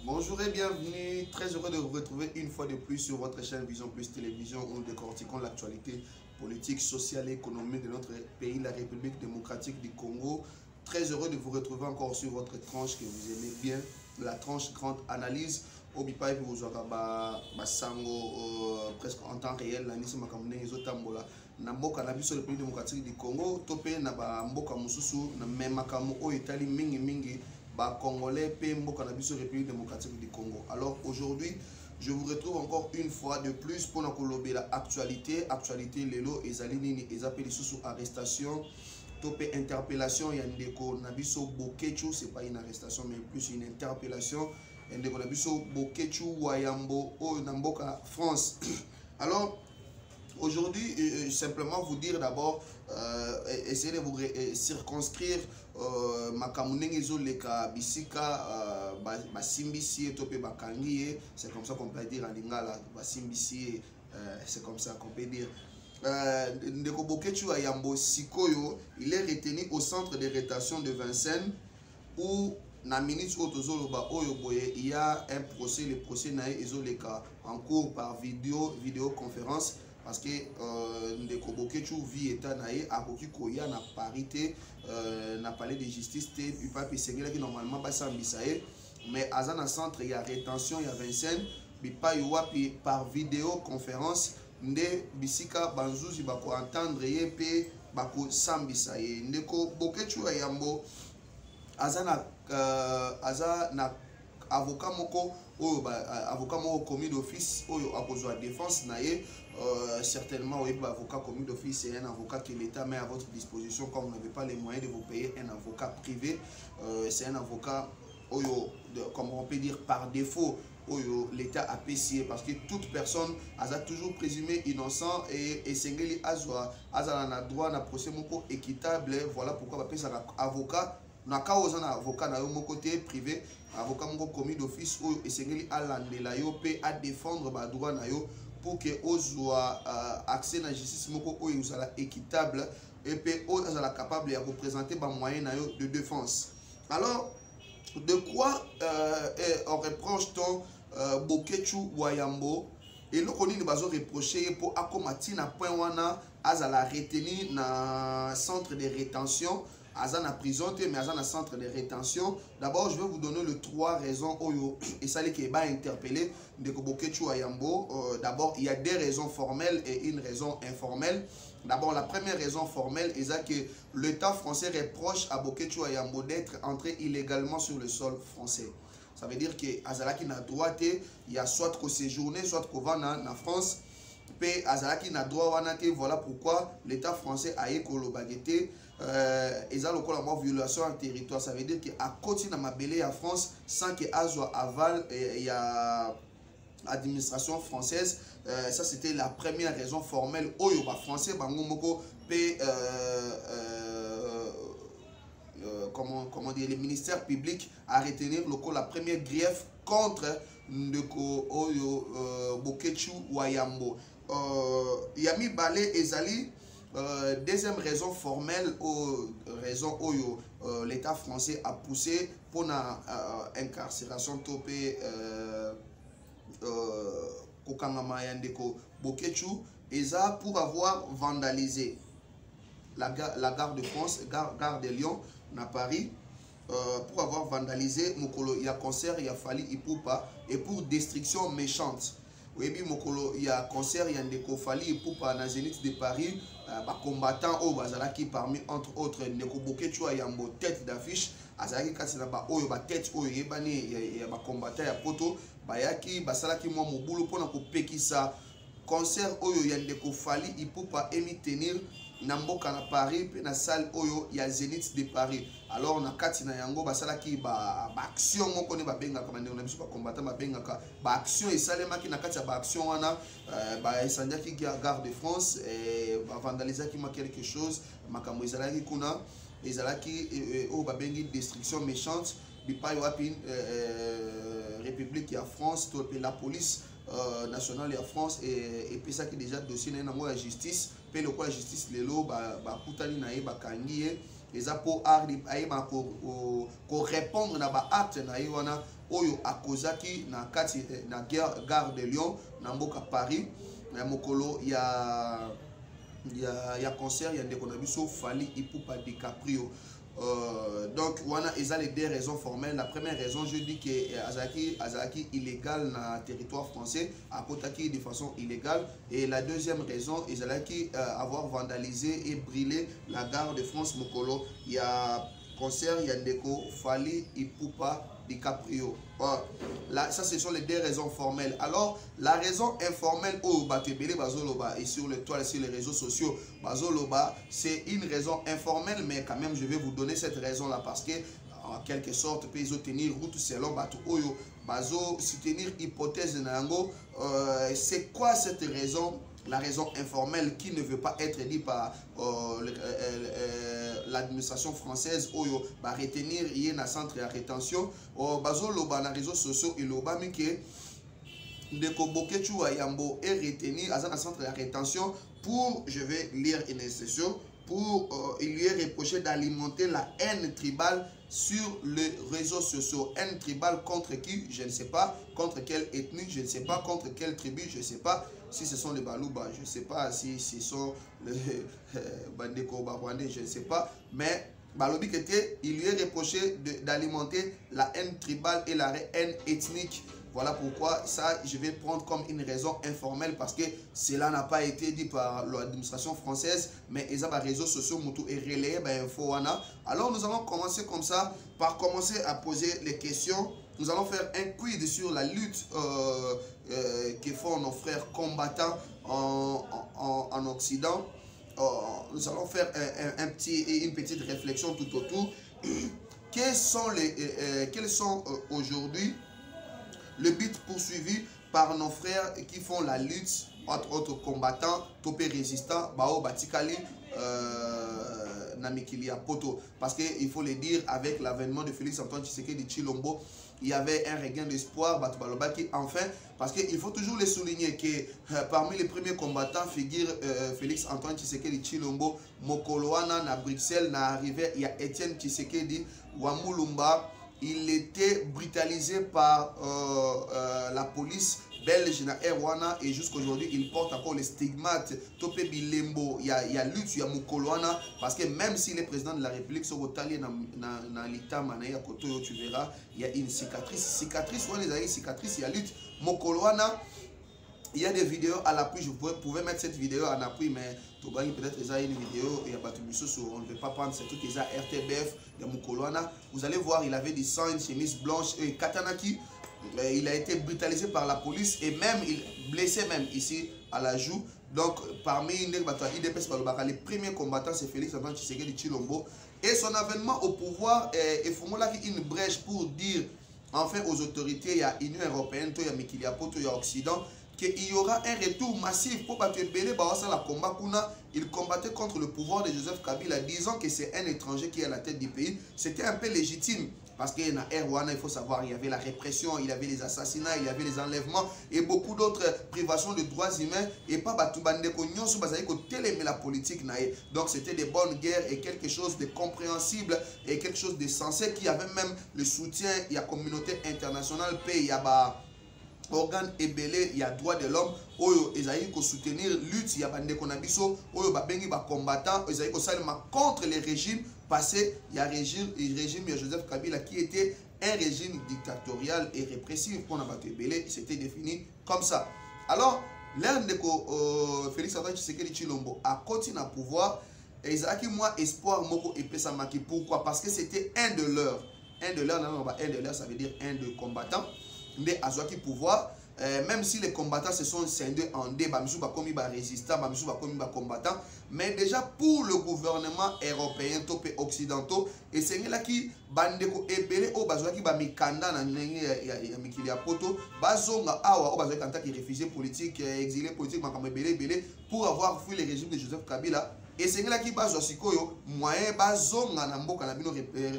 Bonjour et bienvenue, très heureux de vous retrouver une fois de plus sur votre chaîne Vision Plus Télévision où nous décortiquons l'actualité politique, sociale et économique de notre pays, la République démocratique du Congo. Très heureux de vous retrouver encore sur votre tranche que vous aimez bien, la tranche grande analyse. Obipa et vous aurez sango presque en temps réel, la nisi makamune ezotambola. Na mboka na biso le pays démocratique du Congo, topé na ba mboka mususu na memakamu o Italie mingi ba Congolais pe mboka na biso République démocratique du Congo. Alors aujourd'hui, je vous retrouve encore une fois de plus pour nous la actualité lelo ezali nini ezapeli susu arrestation topé interpellation yandeko na biso Bokechu, c'est pas une arrestation mais plus une interpellation yandeko na biso Bokechu Wayambo o na mboka France. Alors aujourd'hui, simplement vous dire d'abord, essayez de vous circonscrire Makamunengezo leka bisika basimbisi tope bakangi, c'est comme ça qu'on peut dire en lingala basimbisi, c'est comme ça qu'on peut dire. Ndeko Bokechu Wayambo Sikoyo, il est retenu au centre de rétention de Vincennes où na minute otozoloba oyoboye il y a un procès, le procès nae ezoleka en cours par vidéoconférence. Parce que Ndeko Bokechu vit état naé à Koki Koya na parité na palais de justice te pas pisengela qui normalement pas sambisaé mais à un centre il y a rétention il y a Vincennes bipa yowapi par vidéoconférence nde bisika banzuzi bako entendre ye pe bako sambisaé Ndeko Bokechu Wayambo azana avocat moko avocat moko commis d'office oyo akozwa défense naé. Certainement, oui, avocat commis d'office, c'est un avocat que l'État met à votre disposition quand vous n'avez pas les moyens de vous payer un avocat privé. C'est un avocat, comme on peut dire, par défaut, l'État a payé parce que toute personne a toujours présumé innocent et Sengeli Azwa, a droit à un procès équitable. Voilà pourquoi on appelle ça avocat. Na ka ozana avocat na yo côté privé, avocat moko commis d'office et Sengeli a landela yo pe à défendre ba droit na yo pour que ozwa accès à la justice moko oyo sala équitable et puis ozala capable de représenter ba moyen na yo de défense. Alors de quoi on reproche-t-on Bokechu Wayambo et le koni bazo reprocher pour akomati na point wana azala retenu na centre de rétention Azana prison, mais Azana centre de rétention. D'abord, je vais vous donner les trois raisons et ça qui est interpellé de Bokechu Wayambo. D'abord, il y a des raisons formelles et une raison informelle. D'abord, la première raison formelle est que l'État français reproche à Bokechu Wayambo d'être entré illégalement sur le sol français. Ça veut dire que Azalaki n'a droit, il y a soit qu'au séjourner, soit qu'au va en France. Pe Azalaki n'a droit, voilà pourquoi l'État français a écolo baguette. Ils ont la violation en territoire. Ça veut dire qu'à côté de ma belle en France, sans que Azwa aval, il y a administration française. Ça c'était la première raison formelle. Oyo français, bangomoko pe comment dire, le ministère public a retenu la première grief contre Ndeko Oyo Bokechu Wayambo. Yami Balé Ezali. Deuxième raison formelle, raison où l'État français a poussé pour l'incarcération topé Kokangama Yandeko Bokechu Eza pour avoir vandalisé la gare de France, gare de Lyon, à Paris, pour avoir vandalisé Mokolo, il y a concert, il y a Fali Ipupa et pour destruction méchante. Oui, il y a concert, il y a Ndeko Fali Ipupa dans Zénith de Paris, combattant au Bazalaki parmi entre autres Ndeko Bokechu Wayambo tête d'affiche, Azalaki Katsina ba oyo ba tête oyo yebani ya ba combattant ya poto, bayaki basalaki mwa mobulu pona ko pekisa concert oyo ya Ndeko Fali Ipupa emi tenir na mboka na Paris pe na salle oyo ya Zénith de Paris. Alors na katina yango basalaki ba action moko ne ba benga comme ndeko na biso ba combattant ba benga ba action esalemaki na katia ba action wana ba esandiaki gare de France et ba vandalisaki ma quelque chose makambo ezalaki kuna ezalaki o ba bengi destruction méchante bipa yo apin République ya France to pe la police nationale de France et puis ça qui déjà dossier na la justice pe le quoi justice lelo ba kutani na ye ba kangi et ça pour arriver à répondre na ba acte na ye wana oyo akozaki na kati na gare de Lyon na mboka Paris na mokolo ya concert ya ndeko na biso Fally Ipupa DiCaprio. Donc wana eza les deux raisons formelles. La première raison, je dis que azaki illégal na territoire français, akotaki de façon illégale, et la deuxième raison ezalaki avoir vandalisé et brûlé la gare de France mokolo ya concert ya ndeko Fally Ipupa DiCaprio. Là, ça ce sont les deux raisons formelles. Alors la raison informelle au Batebele Bazoloba et sur les toiles, sur les réseaux sociaux Bazoloba, c'est une raison informelle, mais quand même je vais vous donner cette raison là parce que en quelque sorte peut tenir route selon Bato Oyo Bazo soutenir hypothèse nango. C'est quoi cette raison? La raison informelle qui ne veut pas être dit par l'administration française oyo ba retenir yé na centre de rétention bazo loba na réseaux sociaux et loba mike ndeko Bokechu Ayambo est retenu à un centre de rétention pour, je vais lire une exception, pour il lui est reproché d'alimenter la haine tribale sur les réseaux sociaux. Haine tribale contre qui? Je ne sais pas. Contre quelle ethnie? Je ne sais pas. Contre quelle tribu? Je ne sais pas. Si ce sont les Balouba, je ne sais pas. Si ce sont les Bandeko Barwandais, je ne sais pas. Mais Balobi Kete, il lui est reproché d'alimenter la haine tribale et la haine ethnique. Voilà pourquoi ça, je vais prendre comme une raison informelle parce que cela n'a pas été dit par l'administration française, mais ils ont des réseaux sociaux et relayé info. Alors nous allons commencer comme ça, par commencer à poser les questions. Nous allons faire un quiz sur la lutte que font nos frères combattants en Occident. Nous allons faire une petite réflexion tout autour. Quels sont aujourd'hui le but poursuivi par nos frères qui font la lutte, entre autres combattants, topé résistants, Bao Batikali, Namikilia Poto. Parce qu'il faut le dire, avec l'avènement de Félix Antoine Tshisekedi de Tshilombo, il y avait un regain d'espoir, Batubalobaki, enfin, parce qu'il faut toujours le souligner que parmi les premiers combattants figure Félix Antoine Tshisekedi de Tshilombo, Mokoloana, na Bruxelles, na arrivé, il y a Étienne Tshisekedi, Wamulumba. Il était brutalisé par la police belge na Erwana et jusqu'aujourd'hui il porte encore les stigmates. Topé Bilembo, il y a lutte, il y a Mukoloana parce que même s'il est président de la République, sur Otali na l'État Manaya Kotoyo, tu verras, il y a une cicatrice. Cicatrice, ouais, les amis, cicatrice, il y a lutte. Mukoloana, il y a des vidéos à l'appui, je pouvais mettre cette vidéo en appui, mais peut-être il y a une vidéo, il y a on ne veut pas prendre, c'est tout qui est RTBF, il y a Mukoloana. Vous allez voir, il avait du sang, une chemise blanche, et Katanaki, il a été brutalisé par la police et même, il blessé même ici à la joue. Donc, parmi les premiers combattants, c'est Félix Antoine Tshisekedi de Tshilombo. Et son avènement au pouvoir, il faut une brèche pour dire, enfin, aux autorités, il y a l'Union européenne, il y a Mikilia Poto, il y a l'Occident, qu'il y aura un retour massif pour battre la combat. Il combattait contre le pouvoir de Joseph Kabila, disant que c'est un étranger qui est à la tête du pays. C'était un peu légitime. Parce que dans Erwana, il faut savoir, il y avait la répression, il y avait les assassinats, il y avait les enlèvements et beaucoup d'autres privations de droits humains. Et pas la politique. Donc c'était des bonnes guerres et quelque chose de compréhensible et quelque chose de sensé qui avait même le soutien de la communauté internationale. Il y a organe ébélé, il y a droit de l'homme, oyo ezaï ko soutenir lutte, il y a bande konabiso, oyo babengi ba combattant, ezaï ko salima contre les régimes passés, il y a régime Joseph Kabila qui était un régime dictatorial et répressif pour n'abattre ébélé, c'était défini comme ça. Alors, l'un de Félix Antoine Tshisekedi Tshilombo a continué à pouvoir, et Isaac moi espoir moko epesamaki. Pourquoi? Parce que c'était un de leurs, ça veut dire un de combattants. Mais à qui pouvoir, même si les combattants se sont scindés en deux, bamisou ba komi ba résistants, bamisou ba komi ba combattants, mais déjà pour le gouvernement européen, topé occidentaux, et c'est là qui bandeko ebele o bazwa ki ba mikanda na ndenge ya Mikilia Poto, bazonga awa o bazwa kanta ki réfugiés politiques, exilés politiques, makambo ebele pour avoir fui le régime de Joseph Kabila. Et c'est là qui bazwa sikoyo moyen bazonga na mboka na bino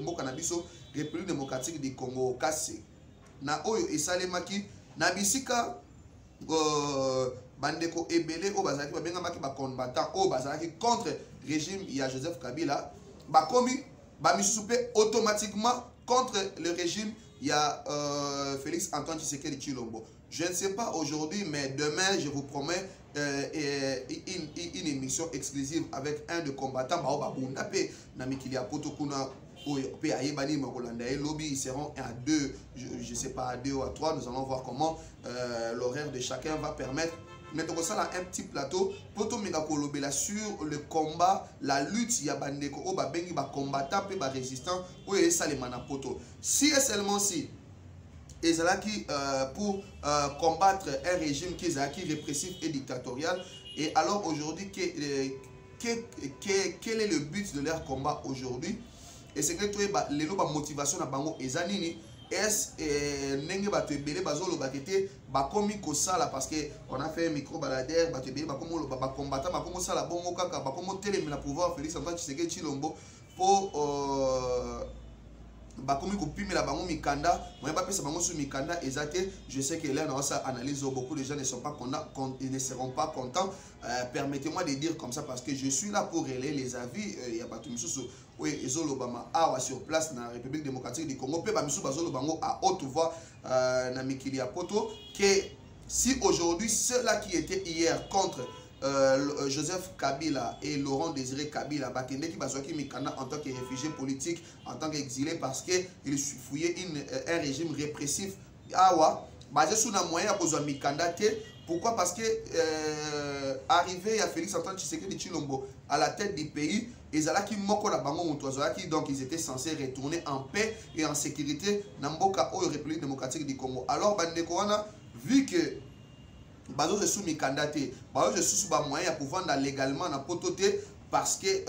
mboka na biso République démocratique du Congo kasi na oyo esalemaki na bisika bandeko ebele o bazalaki babengamaki ba combattant o bazalaki contre régime ya Joseph Kabila bakomi bamisusu pe automatiquement contre le régime il y a Félix Antoine Tshisekedi Tshilombo. Je ne sais pas aujourd'hui, mais demain, je vous promets une émission exclusive avec un de combattants. Ils seront à 2, je ne sais pas, à 2 ou à 3. Nous allons voir comment l'horaire de chacun va permettre. Mais donc ça là un petit plateau pour tout sur le combat, la lutte, il y a bandeko o ba bengi ba combattant pe ba résistant ou et ça les manapoto. Si et seulement si ezalaki pour combattre un régime qui est répressif et dictatorial, et alors aujourd'hui quel est le but de leur combat aujourd'hui? Et c'est que les motivation na bango ezanini. Est-ce nenge bato ebele bazolo bakete bakomi kosala parce que on a fait un micro baladaire bato ebele bakomo lo ba combattant bakomo sala bongo kaka bakomo telemela pouvoir Félix Antoine Tshisekedi Tshilombo pour bakomi kopimela bango mikanda moyen bapesa bango sur mikanda ezate. Je sais que là dans ça analyse beaucoup de gens ne sont pas contents, ils ne seront pas contents. Permettez-moi de dire comme ça parce que je suis là pour relayer les avis. Il y a pas tout monsieur oui ezolobama awa sur place na République démocratique du Congo pe ba misu bazolobango à haute voix na mikili ya poto que si aujourd'hui ceux-là qui étaient hier contre Joseph Kabila et Laurent Désiré Kabila bakende qui bazwaki mikanda en tant que réfugié politique, en tant qu'exilé parce que il fouillait un régime répressif awa basé sur un moyen à besoin mikanda te. Pourquoi? Parce que arrivé à Félix Antoine Tshisekedi Tshilombo à la tête du pays, donc ils étaient censés retourner en paix et en sécurité dans la République démocratique du Congo. Alors, vu que bazo je suis mi candidaté, bazo je suis sous moyen pour vendre légalement na pototé parce que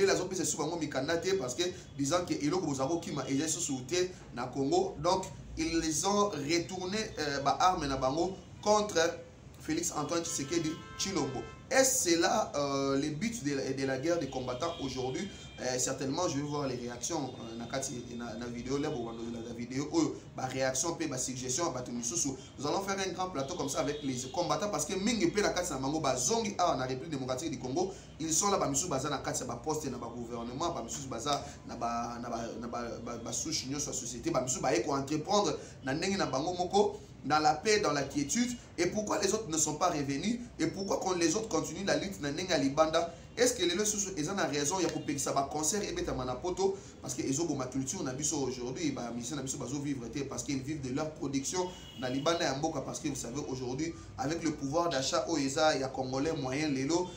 la zone c'est souvent mi candidaté parce que disant que ilo bozaro qui m'a aidé sur souté na Congo, donc ils ont retourné armes na bango contre Félix Antoine Tshisekedi Tshilombo. Est-ce c'est là le but de la guerre des combattants aujourd'hui? Certainement, je vais voir les réactions dans la vidéo, la vidéo, la réaction, la suggestion. Nous allons faire un grand plateau comme ça avec les combattants parce que Mingi Pe la Katsa Mango, Zongi A en République démocratique du Congo, ils sont là, Bamisu Baza na Katsa, poste na gouvernement, Bamisu Baza na souche union sur la société, Bamisu Baye ko entreprendre na Nengi na Bango Moko. Dans la paix, dans la quiétude. Et pourquoi les autres ne sont pas revenus? Et pourquoi quand les autres continuent la lutte dans Nenga Libanda? Est-ce que les gens ont raison? Il y a pour ça va concert et bêta manapoto parce que ils ont ma culture n'a biso aujourd'hui, bah mission n'a biso bazo vivre parce qu'ils vivent de leur production dans Libanda et Mboka parce que vous savez aujourd'hui avec le pouvoir d'achat au ESA il y a congolais moyen lélo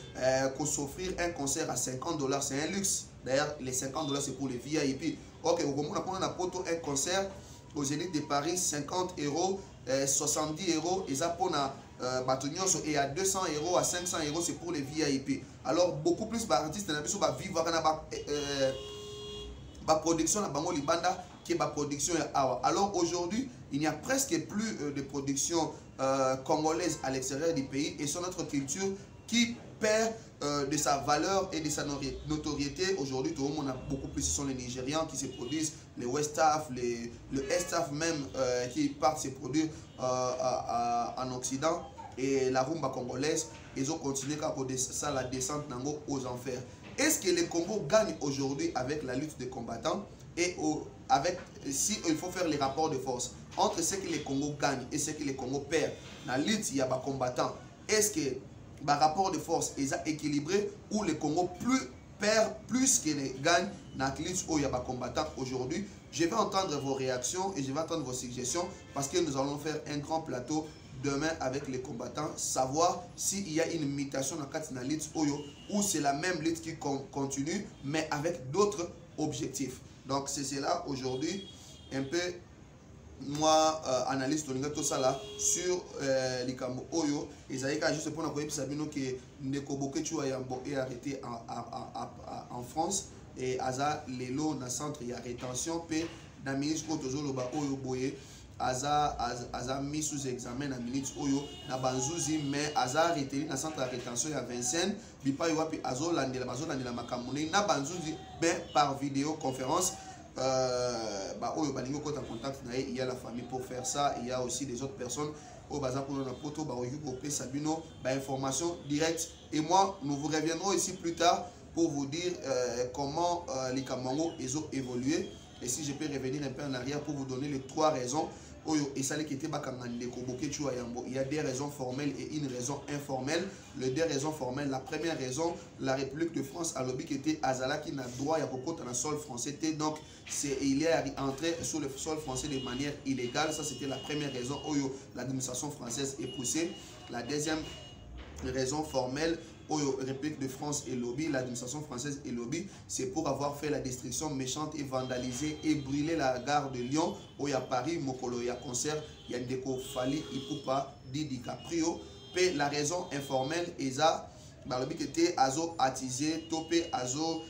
qu'on s'offrir un concert à $50 c'est un luxe. D'ailleurs les $50 c'est pour les VIP. OK, au moment on a poto un concert au Zénith de Paris 50 €. 70 €, et ça pour et à 200 €, à 500 € c'est pour les VIP. Alors beaucoup plus d'artistes vivre la production à Bango Libanda qui est la production à. Alors aujourd'hui il n'y a presque plus de production congolaise à l'extérieur du pays et c'est notre culture qui perd de sa valeur et de sa notoriété. Aujourd'hui, tout le monde a beaucoup plus, ce sont les Nigérians qui se produisent, les West-Af, le Est-Af même qui partent se produire en Occident et la rumba congolaise, ils ont continué à ça la descente aux enfers. Est-ce que le Congo gagne aujourd'hui avec la lutte des combattants et avec si il faut faire les rapports de force entre ce que les Congo gagnent et ce que les Congo perdent dans la lutte, il y a des combattants. Est-ce que par rapport de force est équilibré ou le Congo perd plus qu'il ne gagne dans la lutte où il y a des combattants aujourd'hui? Je vais entendre vos réactions et je vais entendre vos suggestions parce que nous allons faire un grand plateau demain avec les combattants, savoir s'il y a une mutation dans la lutte ou c'est la même lutte qui continue mais avec d'autres objectifs. Donc c'est cela aujourd'hui un peu moi analyse tout ça là sur les Kambo Oyo et ça est juste pour nous sabino que Ndeko Bokechu est arrêté en France et Aza Lelo na centre il y a rétention pe na ministre Otozolo ba Oyo Boye Aza mis sous examen na ministre Oyo na Banzuzi mais Aza arrêté na centre de rétention il y a Vincennes bipa yo pi Azo landela bazolandela makamune na Banzuzi ben par vidéoconférence. En contact, il y a la famille pour faire ça, il y a aussi des autres personnes au bazar pour notre photo, Sabino, information directe. Et moi, nous vous reviendrons ici plus tard pour vous dire comment les Kamango ont évolué Et si je peux revenir un peu en arrière pour vous donner les 3 raisons, il y a des raisons formelles et une raison informelle. Les 2 raisons formelles, la première raison, la République de France a lobby qui était Azala qui n'a droit à beaucoup dans le sol français. Donc, il est entré sur le sol français de manière illégale. Ça, c'était la première raison où l'administration française est poussée. La deuxième raison formelle, République de France et lobby, l'administration française et lobby, c'est pour avoir fait la destruction méchante et vandalisé et brûlé la gare de Lyon, où il y a Paris, Mokolo, il y a concert, il y a Ndeko Fali, Ipupa, Didi Caprio. Puis la raison informelle, ESA, le lobby qui était Azo attisé, Topé, Azo,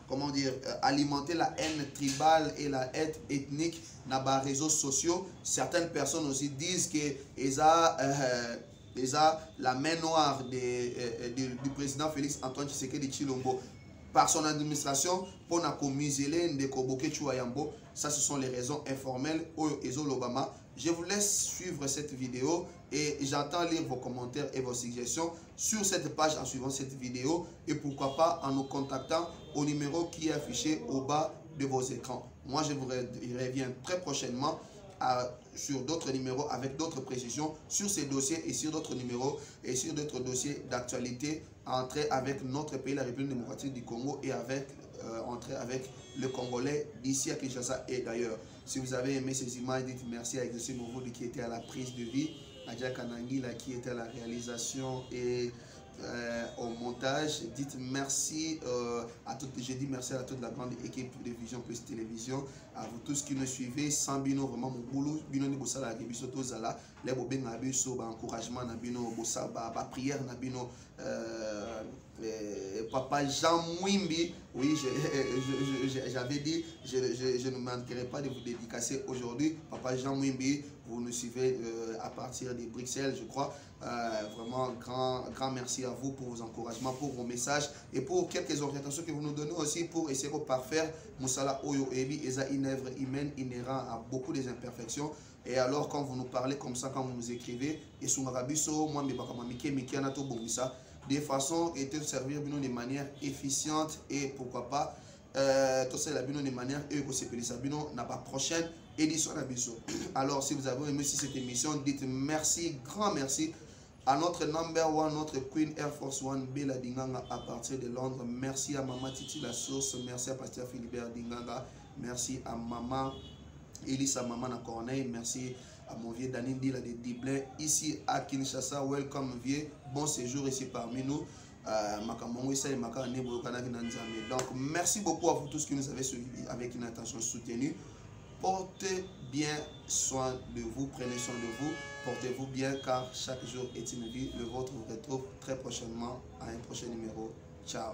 comment dire, alimenter la haine tribale et la haine ethnique dans les réseaux sociaux. Certaines personnes aussi disent que la main noire du président Félix Antoine Tshisekedi Tshilombo par son administration pour museler Ndeko Boke Chouayambo. Ça, ce sont les raisons informelles au L'Obama. Je vous laisse suivre cette vidéo et j'entends lire vos commentaires et vos suggestions sur cette page en suivant cette vidéo et pourquoi pas en nous contactant au numéro qui est affiché au bas de vos écrans. Moi, je vous reviens très prochainement sur d'autres numéros avec d'autres précisions sur ces dossiers et sur d'autres numéros et sur d'autres dossiers d'actualité entrée avec notre pays, la République démocratique du Congo, et avec entrée avec le Congolais d'ici à Kinshasa et d'ailleurs. Si vous avez aimé ces images, dites merci à Exaucé Mourou qui était à la prise de vie, à Jack Anangila qui était à la réalisation et au montage. Dites merci à toutes, j'ai dit merci à toute la grande équipe de Vision Plus Télévision, à vous tous qui nous suivez. Sans bino vraiment mon boulot, bino ni bosala ke biso tozala les bobe na biso ba encouragement na bino bosa ba prière na bino. Papa Jean Mwimbi, oui, j'avais dit, je ne manquerai pas de vous dédicacer aujourd'hui. Papa Jean Mwimbi, vous nous suivez à partir de Bruxelles, je crois. Vraiment, grand merci à vous pour vos encouragements, pour vos messages et pour quelques orientations que vous nous donnez aussi pour essayer de parfaire Moussala Oyo Ebi, une œuvre humaine inhérente à beaucoup des imperfections. Et alors, quand vous nous parlez comme ça, quand vous nous écrivez, et sur Marabiso, moi, de façon et de servir de manière efficiente et pourquoi pas tout ça de manière n'a pas prochaine édition. Alors si vous avez aimé cette émission, dites merci, grand merci à notre number one, notre Queen Air Force One Bella Dinganga à partir de Londres. Merci à Maman Titi La Source, merci à Pasteur Philibert Dinganga, merci à Maman Elisa Maman à Corneille, merci à mon vieux Danindi là de Diblin ici à Kinshasa. Welcome vieux, bon séjour ici parmi nous. Donc merci beaucoup à vous tous qui nous avez suivis avec une attention soutenue. Portez bien soin de vous, prenez soin de vous, portez-vous bien car chaque jour est une vie. Le vôtre vous retrouve très prochainement à un prochain numéro. Ciao.